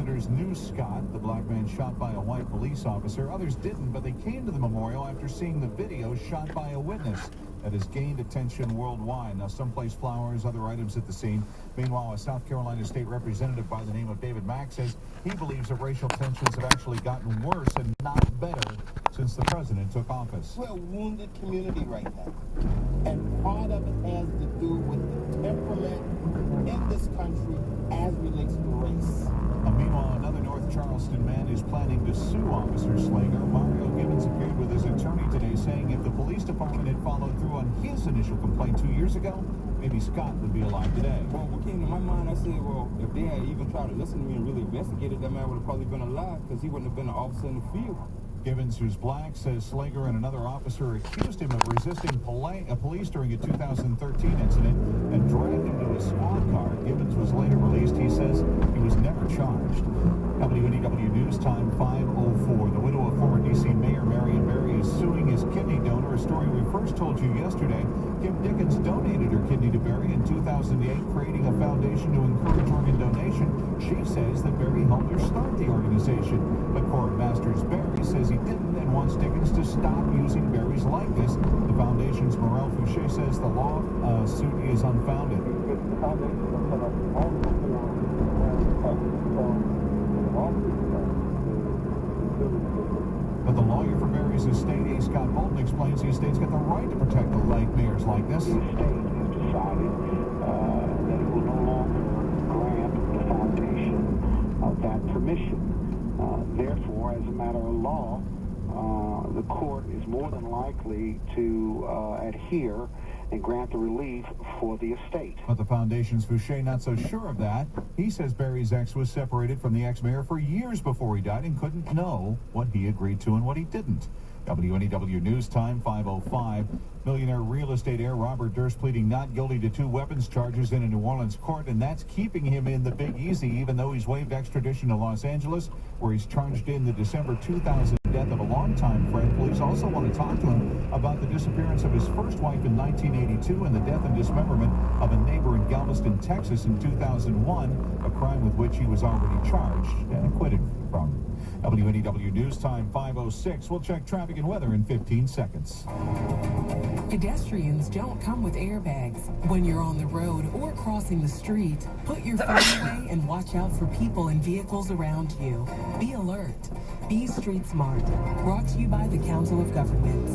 visitors knew Scott, the black man shot by a white police officer. Others didn't, but they came to the memorial after seeing the video shot by a witness that has gained attention worldwide. Now, some placed flowers, other items at the scene. Meanwhile, a South Carolina state representative by the name of David Mack says he believes that racial tensions have actually gotten worse and not better since the president took office. We're a wounded community right now, and part of it has to do with the temperament in this country as relates to race. Meanwhile, another North Charleston man is planning to sue Officer Slager. Mario Gibbons appeared with his attorney today saying if the police department had followed through on his initial complaint 2 years ago, maybe Scott would be alive today. Well, what came to my mind, I said, well, if they had even tried to listen to me and really investigated, that man would have probably been alive because he wouldn't have been an officer in the field. Gibbons, who's black, says Slager and another officer accused him of resisting police during a 2013 incident and dragged him to a squad car. Gibbons was later released. He says he was never charged. WNEW News Time 5:04. The widow of former D.C. Mayor Marion Barry is suing his kidney donor, a story we first told you yesterday. Kim Dickens donated her kidney to Barry in 2008, creating a foundation to encourage organ donation. She says that Barry helped her start the organization. But Court Masters Barry says he didn't and wants Dickens to stop using Barry's likeness. The foundation's Morel Fouché says the lawsuit is unfounded. But the lawyer for Barry's estate, A. Scott Bolton, explains the estate's got the right to protect the late mayor's likeness. The estate has decided that it will no longer grant the foundation that permission. Therefore, as a matter of law, the court is more than likely to adhere and grant the relief for the estate. But the foundation's Fouché not so sure of that. He says Barry's ex was separated from the ex-mayor for years before he died and couldn't know what he agreed to and what he didn't. WNEW News Time 5:05. Millionaire real estate heir Robert Durst pleading not guilty to 2 weapons charges in a New Orleans court, and that's keeping him in the Big Easy, even though he's waived extradition to Los Angeles, where he's charged in the December 2000 death of a longtime friend. Police also want to talk to him about the disappearance of his first wife in 1982 and the death and dismemberment of a neighbor in Galveston, Texas in 2001, a crime with which he was already charged and acquitted from. WNEW News Time 5:06. We'll check traffic and weather in 15 seconds. Pedestrians don't come with airbags. When you're on the road or crossing the street, put your phone away and watch out for people and vehicles around you. Be alert. Be street smart. Brought to you by the Council of Governments.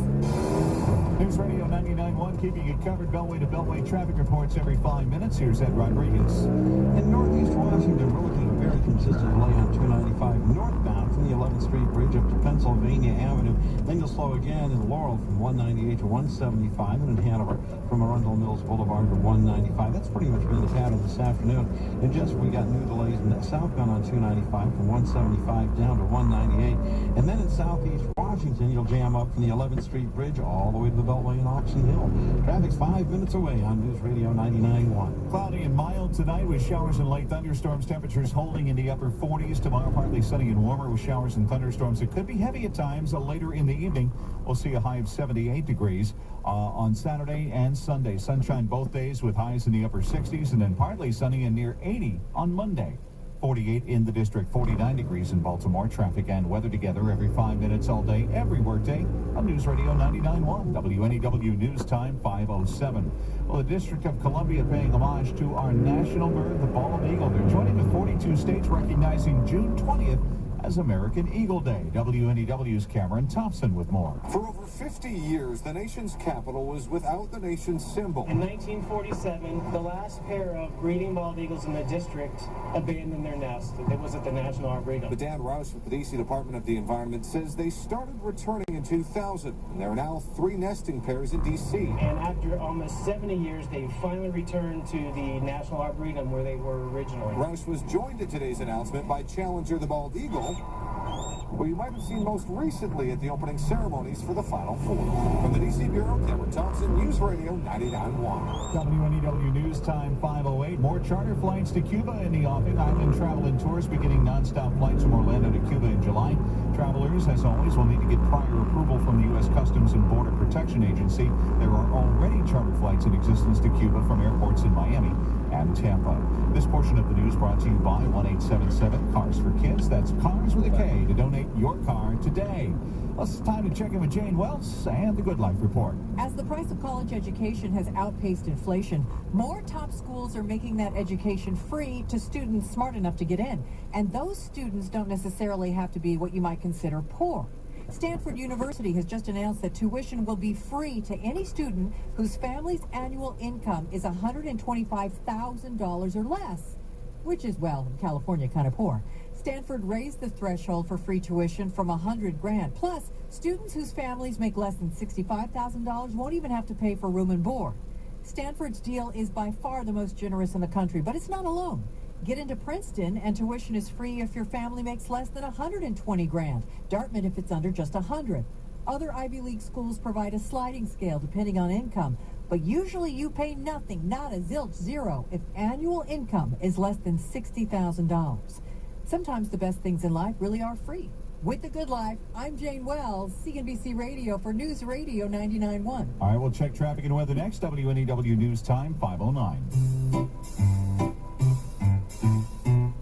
News Radio 99.1, keeping you covered Beltway to Beltway traffic reports every 5 minutes. Here's Ed Rodriguez. In northeast Washington, we're looking at very consistent delay on 295 northbound from the 11th Street Bridge up to Pennsylvania Avenue. Then you'll slow again in Laurel from 198 to 175, and in Hanover from Arundel Mills Boulevard to 195. That's pretty much been the pattern this afternoon. And just we got new delays in southbound on 295 from 175 down to 198. And then in southeast Washington, you'll jam up from the 11th Street Bridge all the way to the Beltway in Auction Hill. Traffic's 5 minutes away on News Radio 99.1. Cloudy and mild tonight with showers and light thunderstorms. Temperatures holding in the upper 40s. Tomorrow partly sunny and warmer with showers and thunderstorms. It could be heavy at times later in the evening. We'll see a high of 78 degrees on Saturday and Sunday. Sunshine both days with highs in the upper 60s, and then partly sunny and near 80 on Monday. 48 in the district, 49 degrees in Baltimore. Traffic and weather together every 5 minutes all day, every workday on News Radio 99.1. WNEW News Time 5:07. Well, the District of Columbia paying homage to our national bird, the bald eagle. They're joining with 42 states recognizing June 20th as American Eagle Day. WNEW's Cameron Thompson with more. For over 50 years, the nation's capital was without the nation's symbol. In 1947, the last pair of breeding bald eagles in the district abandoned their nest. It was at the National Arboretum. But Dan Roush with the D.C. Department of the Environment says they started returning in 2000, and there are now 3 nesting pairs in D.C. And after almost 70 years, they finally returned to the National Arboretum where they were originally. Roush was joined at today's announcement by Challenger the bald eagle, who you might have seen most recently at the opening ceremonies for the Final Four. From the D.C. Bureau, Cameron Thompson, News Radio 99.1. WNEW News Time 5:08. More charter flights to Cuba in the offing. Island Travel and Tours beginning nonstop flights from Orlando to Cuba in July. Travelers, as always, will need to get prior approval from the U.S. Customs and Border Protection Agency. There are already charter flights in existence to Cuba from airports in Miami and Tampa. This portion of the news brought to you by 1-877 Cars for Kids. That's Cars with a K to donate your car today. Well, it's time to check in with Jane Wells and the Good Life Report. As the price of college education has outpaced inflation, more top schools are making that education free to students smart enough to get in. And those students don't necessarily have to be what you might consider poor. Stanford University has just announced that tuition will be free to any student whose family's annual income is $125,000 or less, which is, well, in California, kind of poor. Stanford raised the threshold for free tuition from $100,000. Plus, students whose families make less than $65,000 won't even have to pay for room and board. Stanford's deal is by far the most generous in the country, but it's not alone. Get into Princeton, and tuition is free if your family makes less than $120,000. Dartmouth if it's under just $100,000. Other Ivy League schools provide a sliding scale depending on income, but usually you pay nothing, not a zilch, zero, if annual income is less than $60,000. Sometimes the best things in life really are free. With The Good Life, I'm Jane Wells, CNBC Radio for News Radio 99.1. All right, we'll check traffic and weather next. WNEW News Time, 5:09.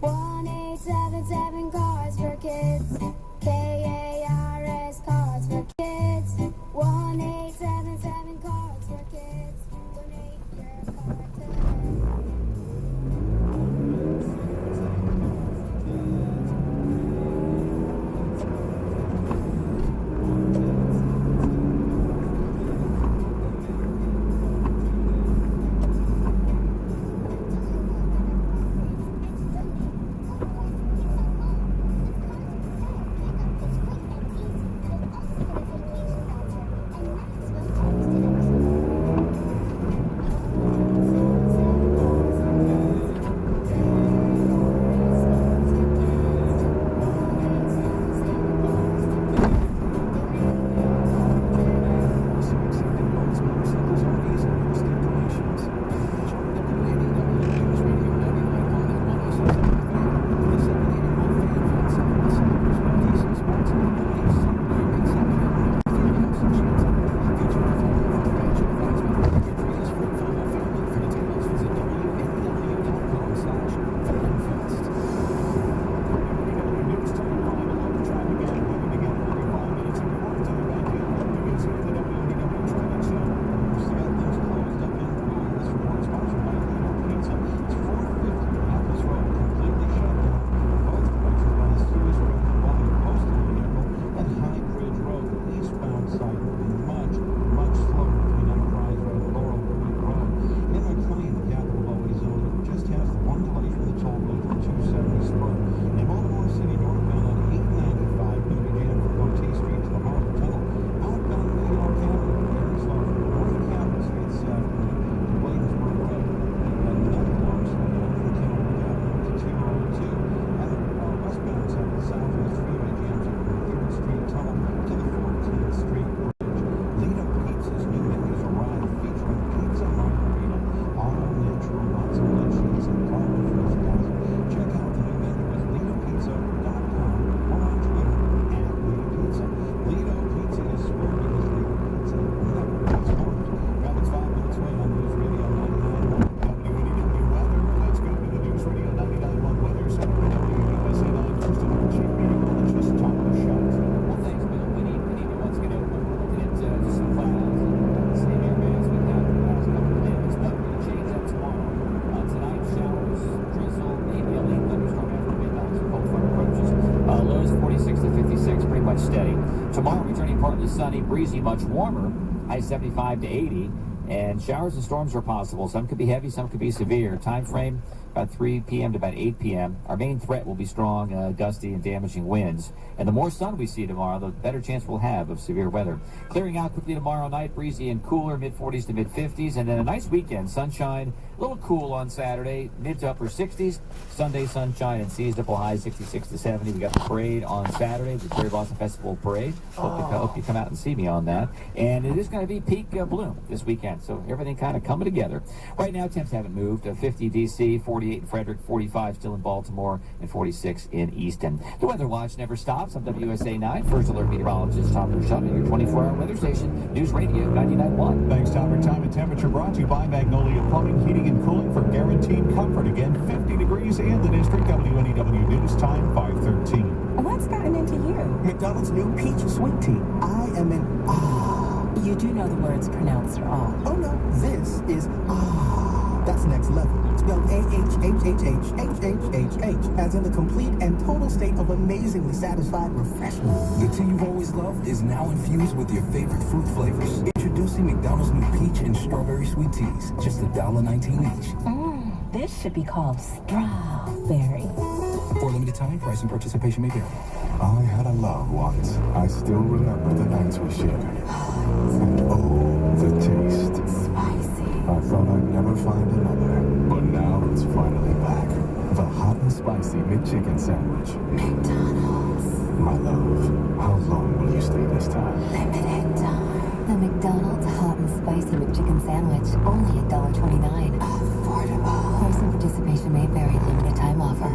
1-877 Cars for Kids. KARS Cars for Kids. 1-877 Cars for Kids. Donate your car today. Sunny, breezy, much warmer, high 75 to 80, and showers and storms are possible. Some could be heavy, some could be severe. Time frame about 3 p.m. to about 8 p.m. Our main threat will be strong, gusty, and damaging winds. And the more sun we see tomorrow, the better chance we'll have of severe weather. Clearing out quickly tomorrow night, breezy and cooler, mid-40s to mid-50s, and then a nice weekend, sunshine, a little cool on Saturday, mid to upper 60s. Sunday, sunshine and seasonable highs 66 to 70. We got the parade on Saturday, the Cherry Blossom Festival parade. Hope you come out and see me on that. And it is going to be peak bloom this weekend, so everything kind of coming together. Right now, temps haven't moved. 50 DC, 40 48 in Frederick, 45 still in Baltimore, and 46 in Easton. The Weather Watch never stops. I'm WSA 9 First Alert Meteorologist Tom Bruchon, your 24-hour weather station, News Radio 99.1. Thanks, Tom. Your time and temperature brought to you by Magnolia Plumbing, Heating, and Cooling for guaranteed comfort. Again, 50 degrees in the district. WNEW News Time, 5:13. What's gotten into you? McDonald's new peach sweet tea. I am in You do know the words pronounced are. Oh no, this is That's next level. Spelled A-H-H-H-H-H-H-H, as in the complete and total state of amazingly satisfied refreshment. The tea you've always loved is now infused with your favorite fruit flavors. Introducing McDonald's new peach and strawberry sweet teas, just $1.19 each. This should be called strawberry. For a limited time, price and participation may vary. I had a love once. I still remember the nights we shared. And oh, the taste. Spicy. I thought I'd never find another. But now it's finally back. The hot and spicy McChicken sandwich. McDonald's. My love, how long will you stay this time? Limited time. The McDonald's hot and spicy McChicken sandwich, only $1.29. Affordable. Price and participation may vary. Limited time offer.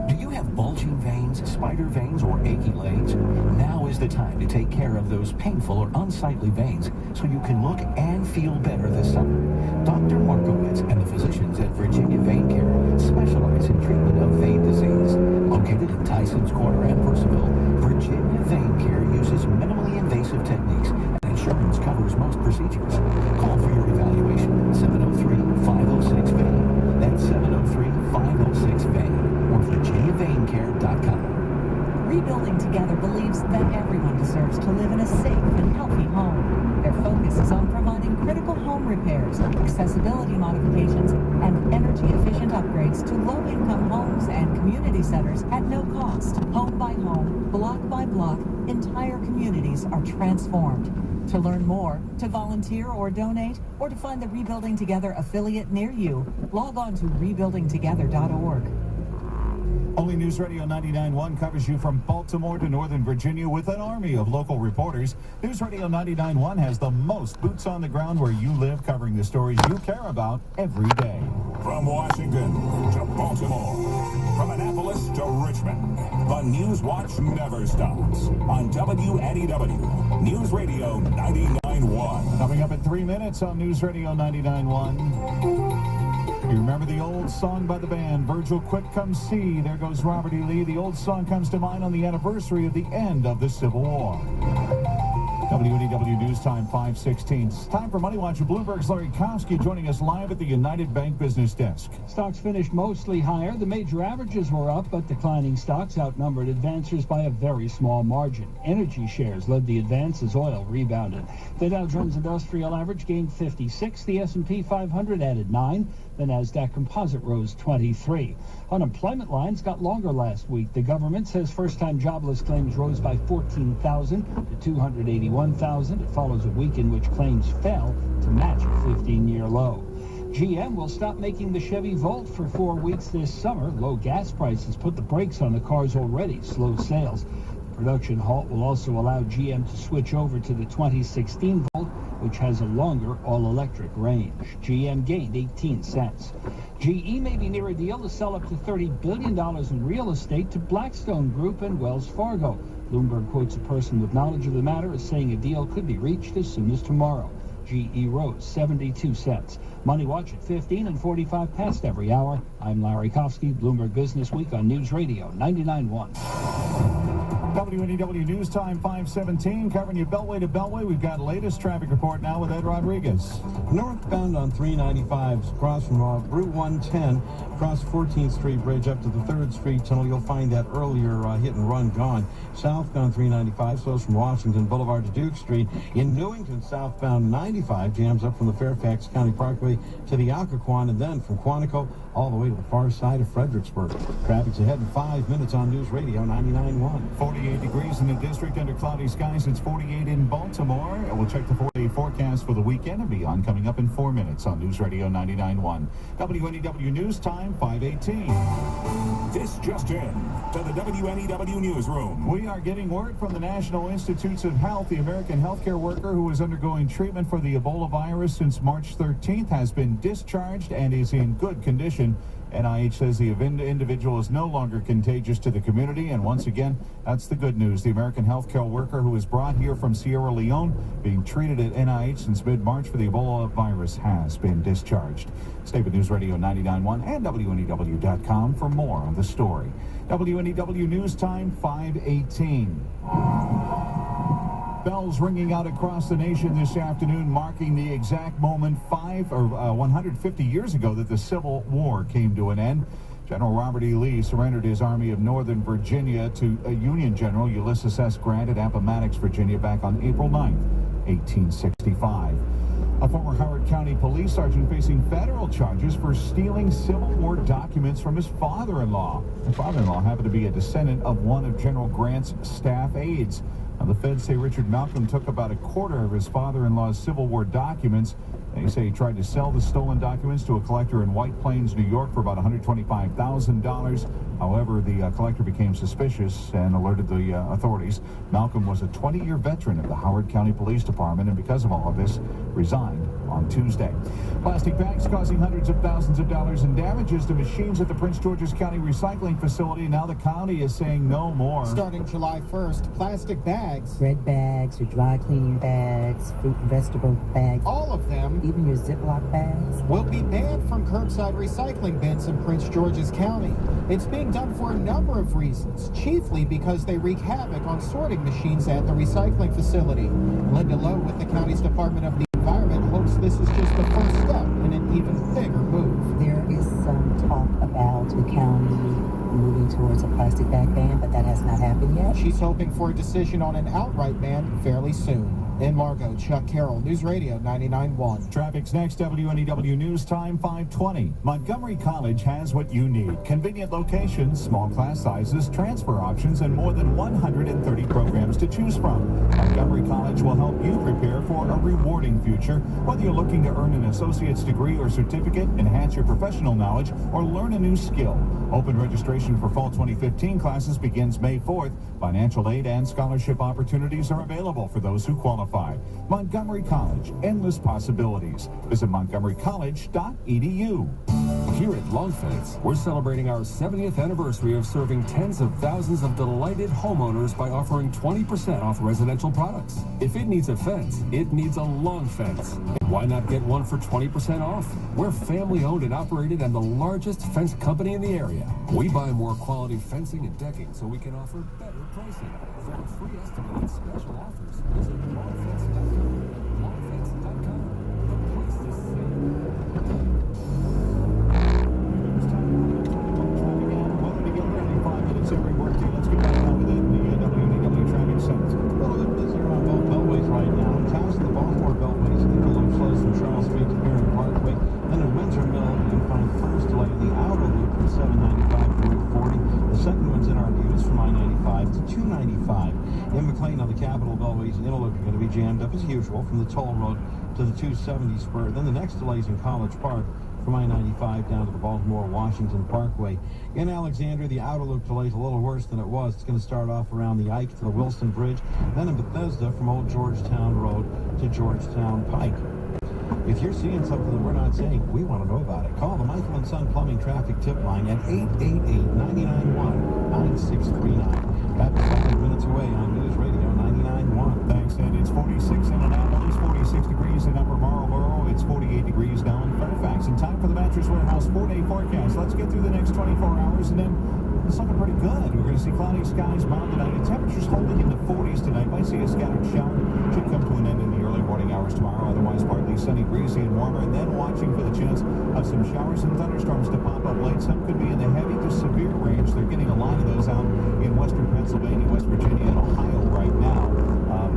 Do you have bulging veins, spider veins, or achy legs? Now is the time to take care of those painful or unsightly veins so you can look and feel better this summer. Dr. Markowitz and the physicians at Virginia Vein Care specialize in treatment of vein disease. Located in Tyson's Corner and Percival, Virginia Vein Care uses minimally invasive techniques and insurance covers most procedures. Call for your evaluation, 703-506-VEIN. That's 703-506-VEIN. or VirginiaVeinCare.com. Rebuilding Together believes that everyone deserves to live in a safe and healthy home. Their focus is on providing critical home repairs, accessibility modifications, and energy-efficient upgrades to low-income homes and community centers at no cost. Home by home, block by block, entire communities are transformed. To learn more, to volunteer or donate, or to find the Rebuilding Together affiliate near you, log on to rebuildingtogether.org. Only News Radio 99.1 covers you from Baltimore to Northern Virginia with an army of local reporters. News Radio 99.1 has the most boots on the ground where you live, covering the stories you care about every day. From Washington to Baltimore, from Annapolis to Richmond, the News Watch never stops on WNEW News Radio 99.1. Coming up in 3 minutes on News Radio 99.1. You remember the old song by the band, Virgil, Quick Come See. There goes Robert E. Lee. The old song comes to mind on the anniversary of the end of the Civil War. WNEW News Time, 5:16. It's time for Money Watch. Bloomberg's Larry Kofsky joining us live at the United Bank Business Desk. Stocks finished mostly higher. The major averages were up, but declining stocks outnumbered advancers by a very small margin. Energy shares led the advance as oil rebounded. The Dow Jones Industrial Average gained 56. The S&P 500 added 9. The Nasdaq Composite rose 23. Unemployment lines got longer last week. The government says first-time jobless claims rose by 14,000 to 281,000. It follows a week in which claims fell to match a 15-year low. GM will stop making the Chevy Volt for 4 weeks this summer. Low gas prices put the brakes on the car's already slow sales. The production halt will also allow GM to switch over to the 2016 Volt, which has a longer all-electric range. GM gained 18 cents. GE may be near a deal to sell up to $30 billion in real estate to Blackstone Group and Wells Fargo. Bloomberg quotes a person with knowledge of the matter as saying a deal could be reached as soon as tomorrow. GE rose 72 cents. Money Watch at 15 and 45 past every hour. I'm Larry Kofsky, Bloomberg Business Week on News Radio 99.1. WNEW News Time, 5:17, covering you Beltway to Beltway. We've got latest traffic report now with Ed Rodriguez. Northbound on 395, across from Route 110, across 14th Street Bridge up to the 3rd Street Tunnel. You'll find that earlier hit and run gone. Southbound 395, so from Washington Boulevard to Duke Street. In Newington, southbound 95 jams up from the Fairfax County Parkway to the Occoquan, and then from Quantico all the way to the far side of Fredericksburg. Traffic's ahead in 5 minutes on News Radio 99.1. 48 degrees in the district under cloudy skies. It's 48 in Baltimore. We'll check the A forecast for the weekend and beyond coming up in 4 minutes on News Radio 99.1. WNEW News Time, 5:18. This just in to the WNEW Newsroom. We are getting word from the National Institutes of Health. The American healthcare worker who is undergoing treatment for the Ebola virus since March 13th has been discharged and is in good condition. NIH says the individual is no longer contagious to the community, and once again, that's the good news. The American healthcare worker who was brought here from Sierra Leone, being treated at NIH since mid-March for the Ebola virus, has been discharged. Stay with News Radio 99.1 and WNEW.com for more on the story. WNEW News Time, 5:18. Bells ringing out across the nation this afternoon, marking the exact moment 150 years ago that the Civil War came to an end. General Robert E. Lee surrendered his Army of Northern Virginia to Union General Ulysses S. Grant at Appomattox, Virginia, back on April 9th, 1865. A former Howard County police sergeant facing federal charges for stealing Civil War documents from his father-in-law. His father-in-law happened to be a descendant of one of General Grant's staff aides. Now, the feds say Richard Malcolm took about a quarter of his father-in-law's Civil War documents. They say he tried to sell the stolen documents to a collector in White Plains, New York for about $125,000. However, the collector became suspicious and alerted the authorities. Malcolm was a 20-year veteran of the Howard County Police Department, and because of all of this, resigned on Tuesday. Plastic bags causing hundreds of thousands of dollars in damages to machines at the Prince George's County recycling facility. Now the county is saying no more. Starting July 1st, plastic bags, red bags, your dry cleaning bags, fruit and vegetable bags, all of them, even your Ziploc bags, will be banned from curbside recycling bins in Prince George's County. It's being done for a number of reasons, chiefly because they wreak havoc on sorting machines at the recycling facility. Linda Lowe with the county's Department of the Environment hopes this is just the first step in an even bigger move. There is some talk about the county moving towards a plastic bag ban, but that has not happened yet. She's hoping for a decision on an outright ban fairly soon. In Margo, Chuck Carroll, News Radio 99.1. Traffic's next. WNEW News Time, 5:20. Montgomery College has what you need. Convenient locations, small class sizes, transfer options, and more than 130 programs to choose from. Montgomery College will help you prepare for a rewarding future. Whether you're looking to earn an associate's degree or certificate, enhance your professional knowledge, or learn a new skill. Open registration for fall 2015 classes begins May 4th. Financial aid and scholarship opportunities are available for those who qualify. Montgomery College, endless possibilities. Visit montgomerycollege.edu. Here at Long Fence, we're celebrating our 70th anniversary of serving tens of thousands of delighted homeowners by offering 20% off residential products. If it needs a fence, it needs a Long Fence. And why not get one for 20% off? We're family owned and operated and the largest fence company in the area. We buy more quality fencing and decking so we can offer better pricing. For a free estimate and special offers, visit longfence.com. Longfence.com. The place to save. Every workday. Let's get back now with the WNEW Traffic Center. A little bit busier on both beltways right now. In towns of the Baltimore beltways, Interloop slows from Charles Street to Perrin Parkway. Then in Windsor Mill, you can find the first delay in the outer loop from 795 to Route 40. The second one's in our views from I-95 to 295. In McLean on the Capitol beltways, Interloop are going to be jammed up as usual from the toll road to the 270 spur. Then the next delay's in College Park from I-95 down to the Baltimore-Washington Parkway. In Alexandria, the outer loop delay is a little worse than it was. It's going to start off around the Ike to the Wilson Bridge, then in Bethesda from Old Georgetown Road to Georgetown Pike. If you're seeing something that we're not saying, we want to know about it. Call the Michael & Son Plumbing Traffic Tip Line at 888-991-9639. That's 5 minutes away on News Radio 99.1. Thanks, and it's 46 in Annapolis, 46 degrees in Upper Marlboro. It's 48 degrees now in Fairfax. And time for the Mattress Warehouse 4-day forecast. Let's get through the next 24 hours, and then it's looking pretty good. We're going to see cloudy skies, mild tonight, and temperatures holding in the 40s tonight. Might see a scattered shower. Should come to an end in the early morning hours tomorrow. Otherwise, partly sunny, breezy, and warmer. And then watching for the chance of some showers and thunderstorms to pop up late. Some could be in the heavy to severe range. They're getting a lot of those out in western Pennsylvania, West Virginia, and Ohio right now.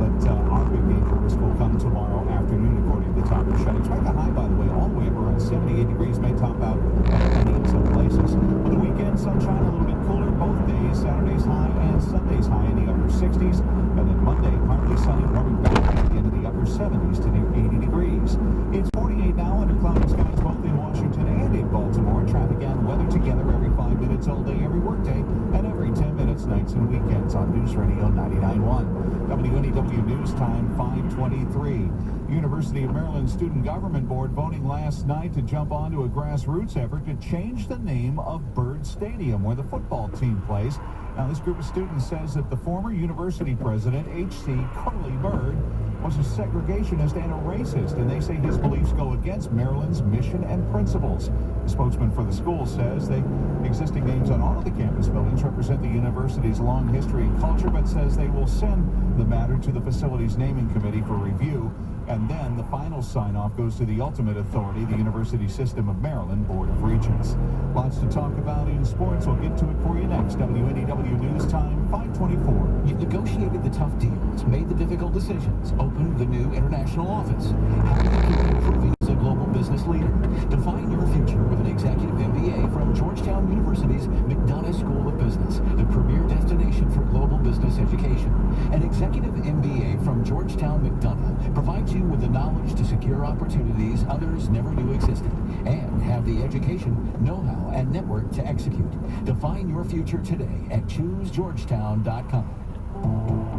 But our big danger risk will come tomorrow afternoon, according to Tom Shut. Expect a high, by the way, all the way up around 78 degrees. May top out at 90 in some places. For the weekend, sunshine a little bit cooler both days. Saturday's high and Sunday's high in the upper 60s. And then Monday, partly sunny, warming back at the end of the upper 70s to near 80 degrees. It's 48 now under cloudy skies both in Washington and in Baltimore. Traffic and weather together every 5 minutes all day, every workday, and every 10 minutes nights and weekends on News Radio 99.1. WNEW News Time 5:23. University of Maryland Student Government Board voting last night to jump onto a grassroots effort to change the name of Byrd Stadium, where the football team plays. Now, this group of students says that the former university president, H.C. Curly Byrd, was a segregationist and a racist, and they say his beliefs go against Maryland's mission and principles. The spokesman for the school says the existing names on all of the campus buildings represent the university's long history and culture, but says they will send the matter to the facility's naming committee for review. And then the final sign-off goes to the ultimate authority, the University System of Maryland Board of Regents. Lots to talk about in sports. We'll get to it for you next. WNEW News Time 5:24. You've negotiated the tough deals, made the difficult decisions, opened the new international office. How do you keep improving as a global business leader? Define your future with an executive MBA from Georgetown University's McDonough School of Business, the premier destination for global business education. An executive MBA from Georgetown McDonough provides you with the knowledge to secure opportunities others never knew existed and have the education, know-how, and network to execute. Define your future today at ChooseGeorgetown.com.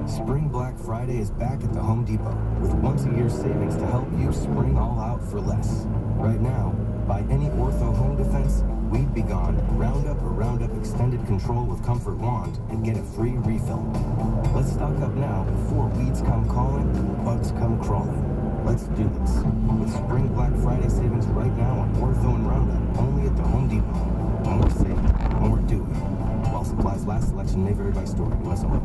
Spring Black Friday is back at the Home Depot with once-a-year savings to help you spring all out for less. Right now, buy any Ortho Home Defense, Weed Be Gone, Roundup, or Roundup Extended Control with Comfort Wand and get a free refill. Let's stock up now before weeds come calling and bugs come crawling. Let's do this. With Spring Black Friday savings right now on Ortho and Roundup, only at the Home Depot. More saving, more doing. While supplies last, selection may vary by store. U.S. only.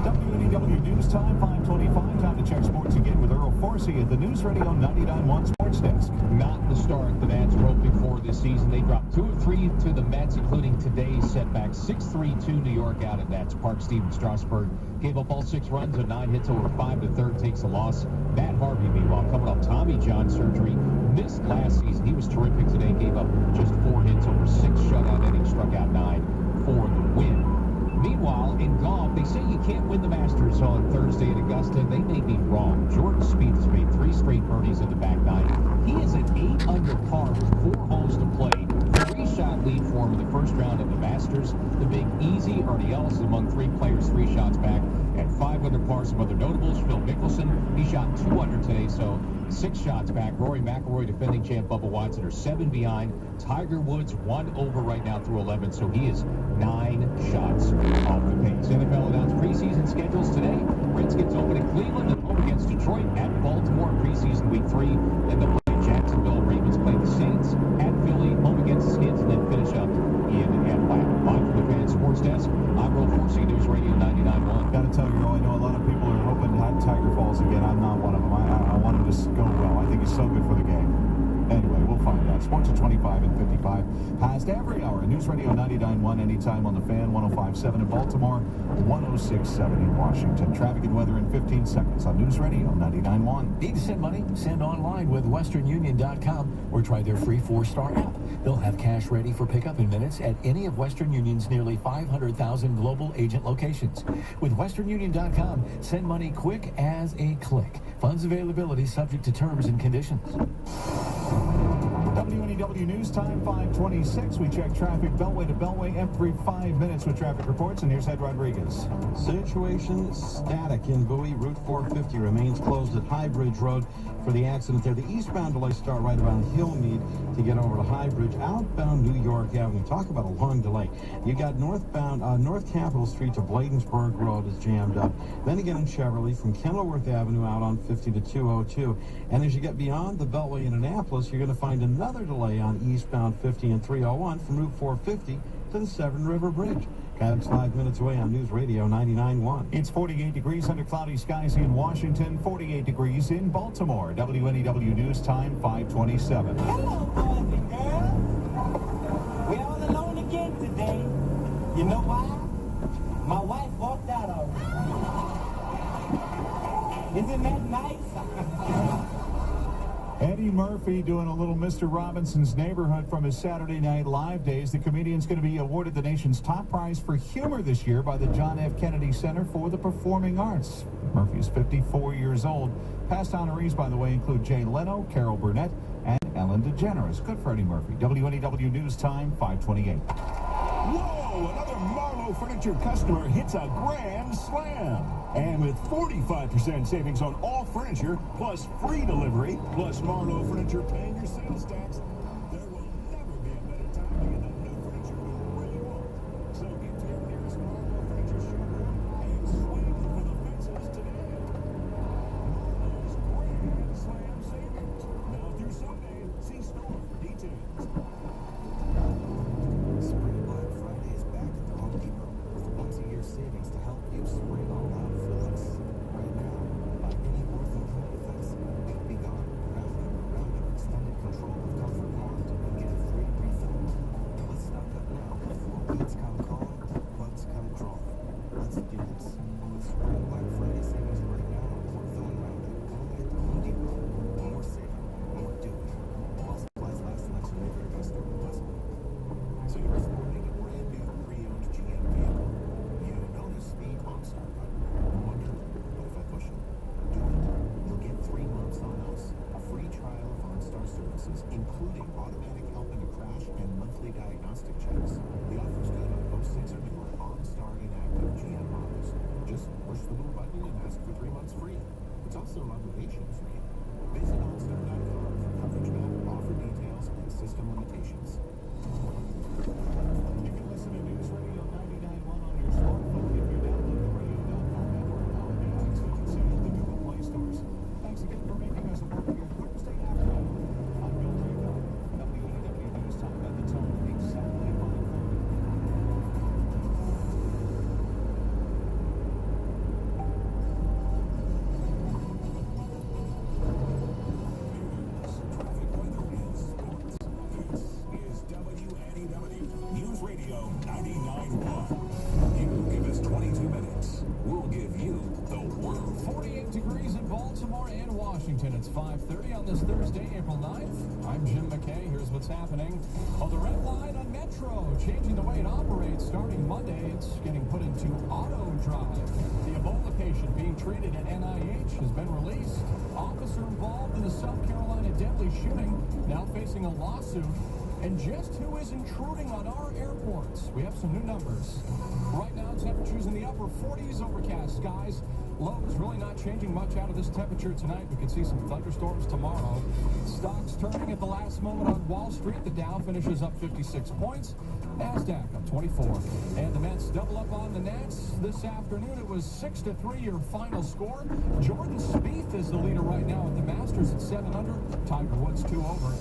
WNEW News Time 5:25. Time to check sports again with Earl Forsey at the News Radio 99.1 Sports Desk. Not the start the Nats were hoping for this season. They dropped 2 of 3 to the Mets, including today's setback. 6-3 to New York out at Nats Park. Steven Strasburg gave up all 6 runs on 9 hits over 5 1/3, takes a loss. Matt Harvey, meanwhile, coming off Tommy John surgery, missed last season. He was terrific today, gave up just 4 hits over 6 shutout innings, struck out 9 for the win. Meanwhile, in golf, they say you can't win the Masters on Thursday at Augusta. They may be wrong. Jordan Spieth has made 3 straight birdies in the back 9. He is at 8 under par with 4 holes to play. 3-shot lead for him in the first round of the Masters. The big easy, Ernie Els among 3 players, 3 shots back. And 5 under par, some other notables. Phil Mickelson, he shot 2 under today, so 6 shots back. Rory McIlroy, defending champ Bubba Watson, are 7 behind. Tiger Woods 1 over right now through 11, so he is 9 shots off the pace. NFL announced preseason schedules today. Redskins open in Cleveland and home against Detroit at Baltimore preseason week 3. Then they'll play Jacksonville. Ravens play the Saints at Philly, home against the Skins, and then finish up in Atlanta. Live from the Fan Sports Desk, I'm Earl Forsey, News Radio 99.1. Got to tell you, I know a lot of people are hoping Tiger falls again. I'm not one of them. I want him to go well. I think he's so good for the game. Anyway, we'll find out. Sports at 25 and 55. Past every hour. News Radio 99.1 anytime on the Fan, 105.7 in Baltimore, 106.7 in Washington. Traffic and weather in 15 seconds on News Radio 99.1. Need to send money? Send online with WesternUnion.com or try their free 4-star app. They'll have cash ready for pickup in minutes at any of Western Union's nearly 500,000 global agent locations. With WesternUnion.com, send money quick as a click. Funds availability subject to terms and conditions. WNEW News Time 5:26. We check traffic beltway to beltway every 5 minutes with traffic reports. And here's Ed Rodriguez. Situation static in Bowie. Route 450 remains closed at High Bridge Road for the accident there. The eastbound delays start right around Hillmead to get over to High Bridge. Outbound New York Avenue. Talk about a long delay. You got northbound North Capitol Street to Bladensburg Road is jammed up. Then again in Cheverly from Kenilworth Avenue out on 50 to 202. And as you get beyond the Beltway in Annapolis, you're going to find another delay on eastbound 50 and 301 from Route 450 to the Severn River Bridge. That's 5 minutes away on News Radio 99.1. It's 48 degrees under cloudy skies in Washington, 48 degrees in Baltimore. WNEW News Time 5:27. Hello, boys and girls. We're all alone again today. You know why? My wife walked out already. Isn't that nice? Eddie Murphy doing a little Mr. Robinson's Neighborhood from his Saturday Night Live days. The comedian's going to be awarded the nation's top prize for humor this year by the John F. Kennedy Center for the Performing Arts. Murphy is 54 years old. Past honorees, by the way, include Jay Leno, Carol Burnett, and Ellen DeGeneres. Good for Eddie Murphy. WNEW News Time, 528. Whoa! Another Marlowe Furniture customer hits a grand slam. And with 45% savings on all furniture, plus free delivery, plus Marlowe Furniture paying your sales tax, there will never be a better time to get that new furniture you really want. So get to your nearest Marlowe Furniture showroom and swing for the fences today. Marlowe's grand slam savings. Now through Sunday, see store for details. Spring Black Friday is back at the Home Depot with once-a-year savings to help you spring all out for less. Right now, buy any Ortho home defense, we've begun rounding extended control of comfort bond and get a free refill. Let's stock up now before weeds come calling, bugs come crawling. Let's do this with Spring Black Friday savings right now on Ortho and Roundup only at the Home Depot. More saving, more doing. While supplies last, and that's your favorite customer request. So you're sporting a brand new pre-owned GM vehicle. You know the speed OnStar button. Wonder, what if I push it? Do it. You'll get 3 months on us. A free trial of OnStar services, including automatic help in a crash and monthly diagnostic checks. The offer's good on 06 or newer OnStar inactive GM models. Just push the little button and ask for 3 months free. It's also obligation free. Visit OnStar.com for coverage map, offer details, and system limitations. You can listen to News Radio 99.1 on your smartphone if you download the radio.com network now on the iTunes and the Google Play stores. Thanks again for making us a part of your Thursday afternoon. I'm Bill Draco. WNEW News Time at the tone, exactly 48 degrees in Baltimore and Washington. It's 5:30 on this Thursday, April 9th. I'm Jim McKay. Here's what's happening. Oh, the red line on Metro changing the way it operates starting Monday. It's getting put into auto drive. The Ebola patient being treated at NIH has been released. Officer involved in the South Carolina deadly shooting now facing a lawsuit. And just who is intruding on our airports? We have some new numbers. Right now, temperatures in the upper 40s, overcast skies. Lows really not changing much out of this temperature tonight. We could see some thunderstorms tomorrow. Stocks turning at the last moment on Wall Street. The Dow finishes up 56 points. NASDAQ up 24. And the Mets double up on the Nats this afternoon. It was 6-3 your final score. Jordan Spieth is the leader right now at the Masters at 7 under. Tiger Woods 2 over.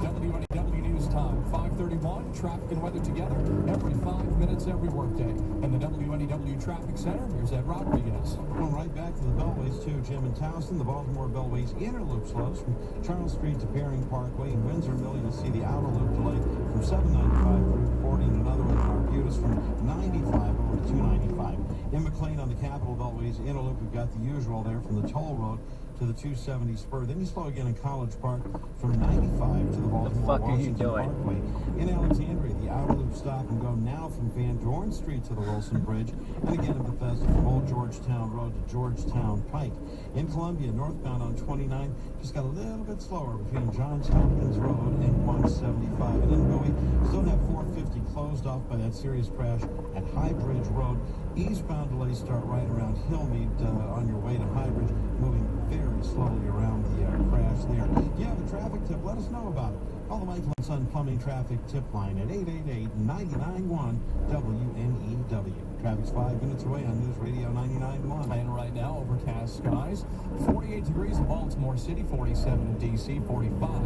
WNEW News Time, 5:31. Traffic and weather together every 5 minutes, every workday. In the WNEW Traffic Center, here's Ed Rodriguez. Going right back to the Beltways, too. Jim and Towson, the Baltimore Beltways inner loop slows from Charles Street to Bering Parkway. In Windsor Mill, you'll see the outer loop delay from 795 through 40, and another one in Arbutus from 95 over to 295. In McLean on the Capitol Beltways inner loop, we've got the usual there from the toll road to the 270 spur. Then you slow again in College Park from 95 to the Baltimore Washington Parkway. In Alexandria, the outer loop stop and go now from Van Dorn Street to the Wilson Bridge. And again in Bethesda from Old Georgetown Road to Georgetown Pike. In Columbia, northbound on 29, just got a little bit slower between Johns Hopkins Road and 175. And in Bowie, still have 450 closed off by that serious crash at High Bridge Road. Eastbound delays start right around Hillmead on your way to High Bridge, moving very slowly around the crash there. If you have a traffic tip, let us know about it. Call the Michael & Son Plumbing Traffic Tip Line at 888-991 WNEW. Traffic's 5 minutes away on News Radio 99.1. And right now, overcast skies. 48 degrees in Baltimore City, 47 in D.C., 45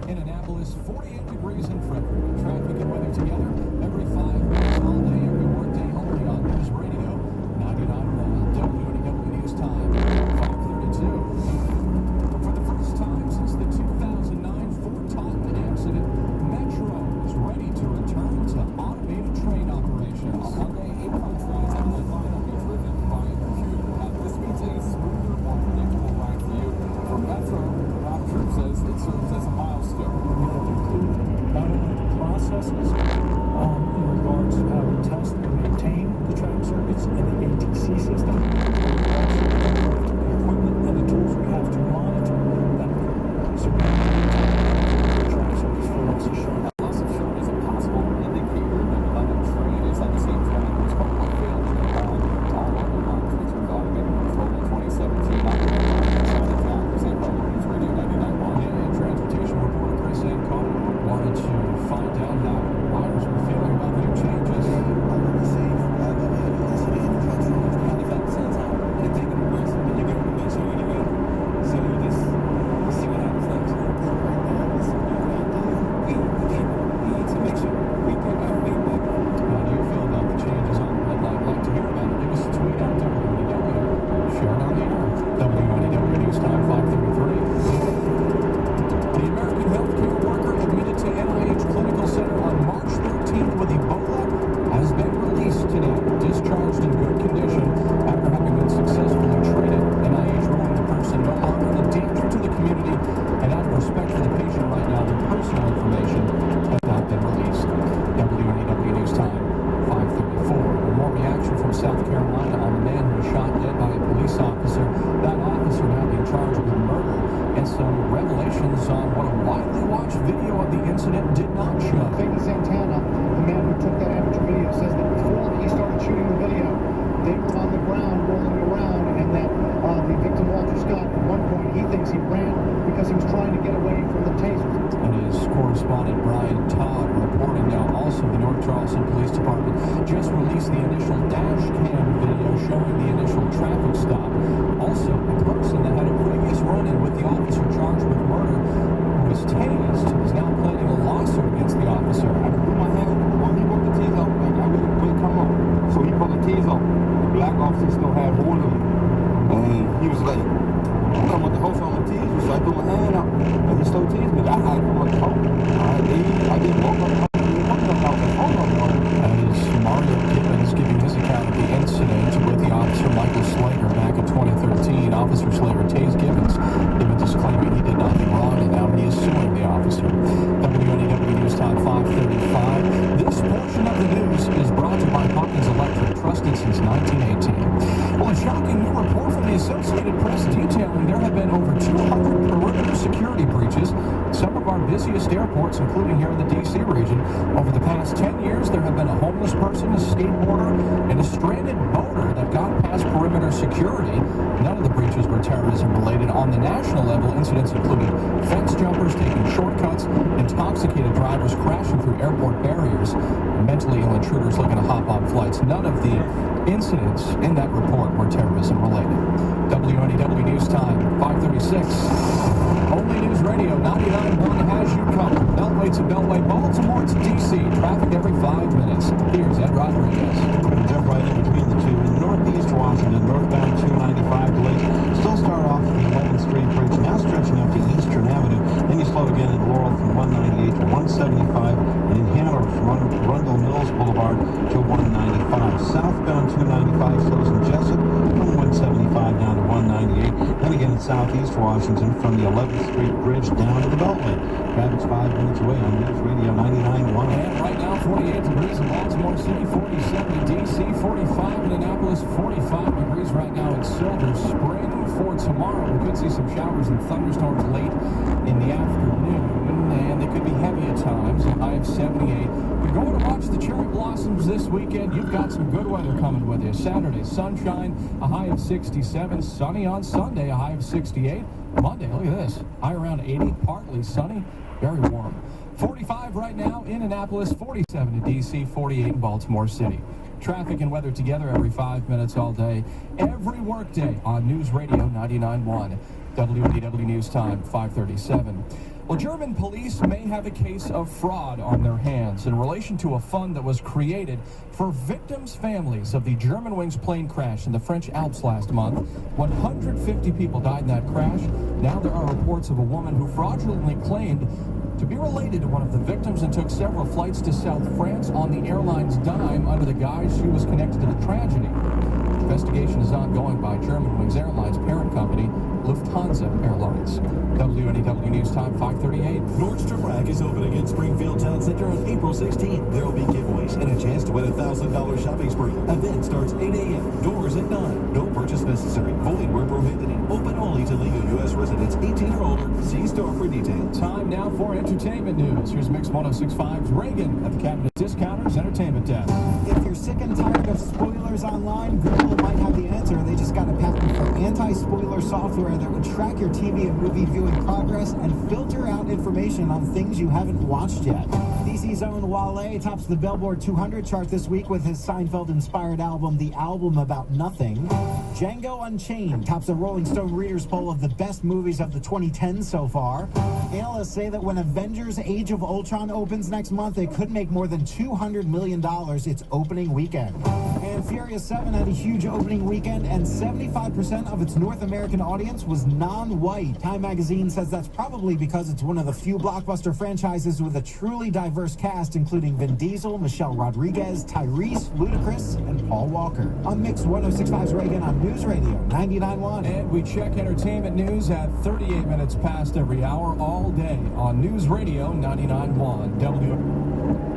in Annapolis, 48 degrees in Frederick. Traffic and weather together every 5 minutes all day, every workday, only on News Radio 99.1. WNEW News Time, 5:32. For the first time since the 2009 Fort Taunton accident, Metro is ready to return to automated train operations. On Monday, 8 trains on the line will be driven by a computer. This means a smoother, more predictable ride for you. For Metro, Rob Troop says it serves as a milestone. It'll include not only the processes in regards to how we test and maintain the train service, incident did not show. Faggy Santana, the man who took that amateur video, says that before he started shooting the video, they were on the ground rolling around, and that the victim, Walter Scott, at one point, he thinks he ran because he was trying to get away from the tasers. And his correspondent Brian Todd reporting now. Also, the North Charleston Police Department just released the initial dash cam video showing the initial traffic stop. Also, a person that had a previous run-in with the officer charged with murder who was tased is now planning a lawsuit against the officer. I put my hand when he put the tease up, and I really wait, come up. So he put the tease up. The black officer still had hold of him. And he was like, come with the host on the tease. So I put my hand up, and he still teased me. I had to come with the host. I didn't walk up. That is Mario Gibbons giving his account of the incident with the officer Michael Slater back in 2013. Officer Slater tased Gibbons. Gibbons is claiming he did nothing wrong, and now he is suing the officer. WNEW News Time 5:35. This portion of the news is brought to you by Hawkins Electric, trusted since 1918. Well, a shocking new report from the Associated Press detailing there have been over 200 perimeter security breaches at some of our busiest airports, including here in the D.C. region. Over the past 10 years, there have been a homeless person, a skateboarder, and a stranded boater that got past perimeter security. None of the breaches were terrorism-related. On the national level, incidents included fence jumpers taking shortcuts, intoxicated drivers crashing through airport barriers, and mentally ill intruders looking to hop on flights. None of the incidents in that report were terrorism-related. WNEW News Time, 5:36. Only News Radio 99.1 has you covered. Beltway to Beltway, Baltimore to D.C. Traffic every 5 minutes. Here's Ed Rodriguez. Jump right in between the two. In northeast Washington, northbound 295 delays. Still start off at the 11th Street Bridge, now stretching up to Eastern Avenue. Then you slow again in Laurel from 198 to 175, and in Hanover from Rundle Mills Boulevard to 195. Southbound 295 slows in Jessup from 175 down to 198. Then again in southeast Washington from the 11th Street Bridge down to the Beltway. Traffic's 5 minutes away on News Radio 99.1. And right now, 48 degrees in Baltimore City, 47 in D.C., 45 in Annapolis, 45 degrees right now in Silver Spring. For tomorrow, we could see some showers and thunderstorms late in the afternoon, and they could be heavy at times, a high of 78. We're going to watch the cherry blossoms this weekend. You've got some good weather coming with you. Saturday, sunshine, a high of 67. Sunny on Sunday, a high of 68. Monday, look at this, high around 80, partly sunny, very warm. 45 right now in Annapolis, 47 in D.C., 48 in Baltimore City. Traffic and weather together every 5 minutes all day, every workday on News Radio 99.1. WNEW News Time, 5:37. Well, German police may have a case of fraud on their hands in relation to a fund that was created for victims' families of the Germanwings plane crash in the French Alps last month. 150 people died in that crash. Now there are reports of a woman who fraudulently claimed to be related to one of the victims and took several flights to South France on the airline's dime under the guise she was connected to the tragedy. Investigation is ongoing by Germanwings Airlines parent company, Lufthansa Airlines. WNEW News Time, 5:38. Nordstrom Rack is opening in Springfield Town Center on April 16th. There will be giveaways and a chance to win a $1,000 shopping spree. Event starts 8 a.m. Doors at 9. No purchase necessary. Void where prohibited. Open only to legal U.S. residents 18 or older. See store for details. Time now for entertainment news. Here's Mix 106.5's Reagan at the Cabinet Discounters Entertainment Desk. If you're sick and tired of spoilers online, Google might have the answer. They just got a patent for anti-spoiler software that would track your TV and movie viewing progress and filter out information on things you haven't watched yet. DC's own Wale tops the Billboard 200 chart this week with his Seinfeld-inspired album, The Album About Nothing. Django Unchained tops a Rolling Stone Readers poll of the best movies of the 2010s so far. Analysts say that when Avengers Age of Ultron opens next month, it could make more than $200 million its opening weekend. And Furious 7 had a huge opening weekend, and 75% of its North American audience was non-white. Time magazine says that's probably because it's one of the few blockbuster franchises with a truly diverse cast, including Vin Diesel, Michelle Rodriguez, Tyrese, Ludacris, and Paul Walker. On Mix 106.5's Reagan on News Radio 99.1. And we check entertainment news at 38 minutes past every hour all day on News Radio 99.1.